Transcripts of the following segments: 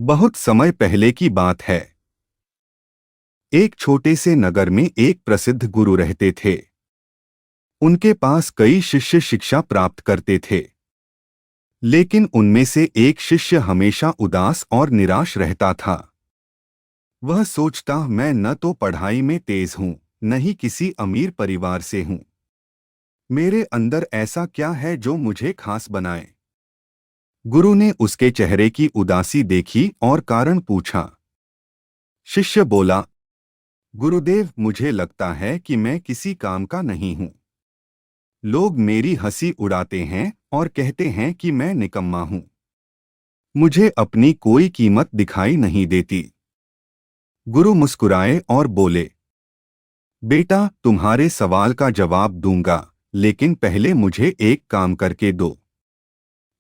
बहुत समय पहले की बात है। एक छोटे से नगर में एक प्रसिद्ध गुरु रहते थे। उनके पास कई शिष्य शिक्षा प्राप्त करते थे, लेकिन उनमें से एक शिष्य हमेशा उदास और निराश रहता था। वह सोचता, मैं न तो पढ़ाई में तेज हूं, न ही किसी अमीर परिवार से हूं। मेरे अंदर ऐसा क्या है जो मुझे खास बनाए? गुरु ने उसके चेहरे की उदासी देखी और कारण पूछा। शिष्य बोला, गुरुदेव, मुझे लगता है कि मैं किसी काम का नहीं हूं। लोग मेरी हंसी उड़ाते हैं और कहते हैं कि मैं निकम्मा हूं। मुझे अपनी कोई कीमत दिखाई नहीं देती। गुरु मुस्कुराए और बोले, बेटा, तुम्हारे सवाल का जवाब दूंगा, लेकिन पहले मुझे एक काम करके दो।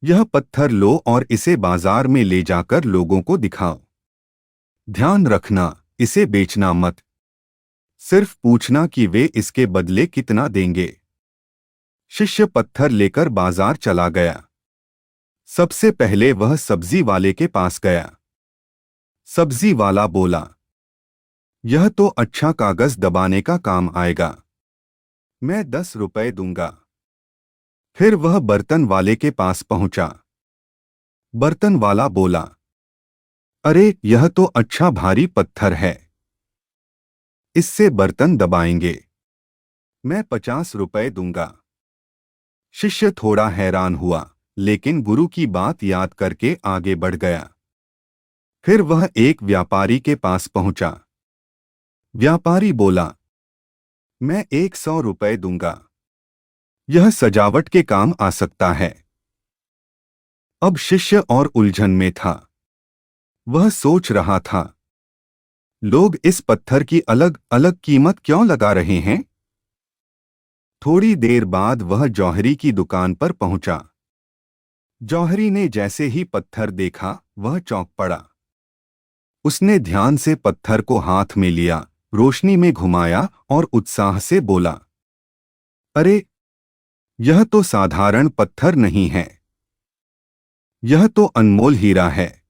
यह पत्थर लो और इसे बाजार में ले जाकर लोगों को दिखाओ। ध्यान रखना, इसे बेचना मत। सिर्फ पूछना कि वे इसके बदले कितना देंगे। शिष्य पत्थर लेकर बाजार चला गया। सबसे पहले वह सब्जी वाले के पास गया। सब्जी वाला बोला, यह तो अच्छा कागज दबाने का काम आएगा। मैं 10 रुपए दूंगा। फिर वह बर्तन वाले के पास पहुंचा। बर्तन वाला बोला, अरे, यह तो अच्छा भारी पत्थर है। इससे बर्तन दबाएंगे। मैं 50 रुपए दूंगा। शिष्य थोड़ा हैरान हुआ, लेकिन गुरु की बात याद करके आगे बढ़ गया। फिर वह एक व्यापारी के पास पहुंचा। व्यापारी बोला, मैं 100 रुपए दूंगा। यह सजावट के काम आ सकता है। अब शिष्य और उलझन में था। वह सोच रहा था, लोग इस पत्थर की अलग अलग कीमत क्यों लगा रहे हैं? थोड़ी देर बाद वह जौहरी की दुकान पर पहुंचा। जौहरी ने जैसे ही पत्थर देखा, वह चौंक पड़ा। उसने ध्यान से पत्थर को हाथ में लिया, रोशनी में घुमाया और उत्साह से बोला, अरे, यह तो साधारण पत्थर नहीं है। यह तो अनमोल हीरा है।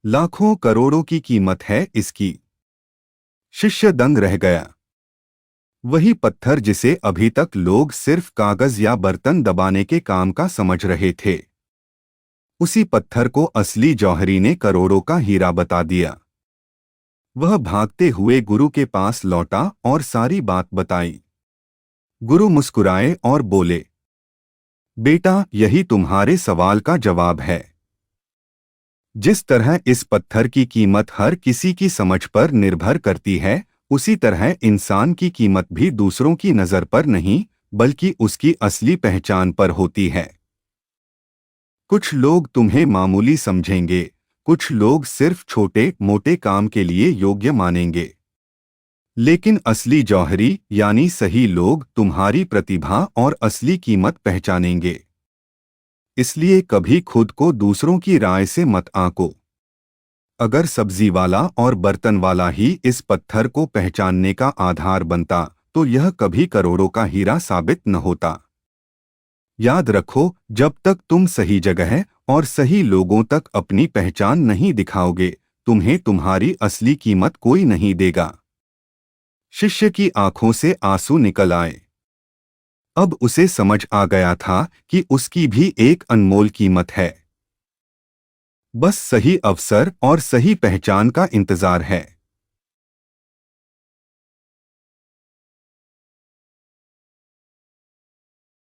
लाखों करोड़ों की कीमत है इसकी। शिष्य दंग रह गया। वही पत्थर जिसे अभी तक लोग सिर्फ कागज या बर्तन दबाने के काम का समझ रहे थे, उसी पत्थर को असली जौहरी ने करोड़ों का हीरा बता दिया। वह भागते हुए गुरु के पास लौटा और सारी बात बताई। गुरु मुस्कुराए और बोले, बेटा, यही तुम्हारे सवाल का जवाब है। जिस तरह इस पत्थर की कीमत हर किसी की समझ पर निर्भर करती है, उसी तरह इंसान की कीमत भी दूसरों की नजर पर नहीं, बल्कि उसकी असली पहचान पर होती है। कुछ लोग तुम्हें मामूली समझेंगे, कुछ लोग सिर्फ छोटे मोटे काम के लिए योग्य मानेंगे, लेकिन असली जौहरी यानी सही लोग तुम्हारी प्रतिभा और असली कीमत पहचानेंगे। इसलिए कभी खुद को दूसरों की राय से मत आंको। अगर सब्जी वाला और बर्तन वाला ही इस पत्थर को पहचानने का आधार बनता, तो यह कभी करोड़ों का हीरा साबित न होता। याद रखो, जब तक तुम सही जगह और सही लोगों तक अपनी पहचान नहीं दिखाओगे, तुम्हें तुम्हारी असली कीमत कोई नहीं देगा। शिष्य की आंखों से आंसू निकल आए। अब उसे समझ आ गया था कि उसकी भी एक अनमोल कीमत है। बस सही अवसर और सही पहचान का इंतजार है।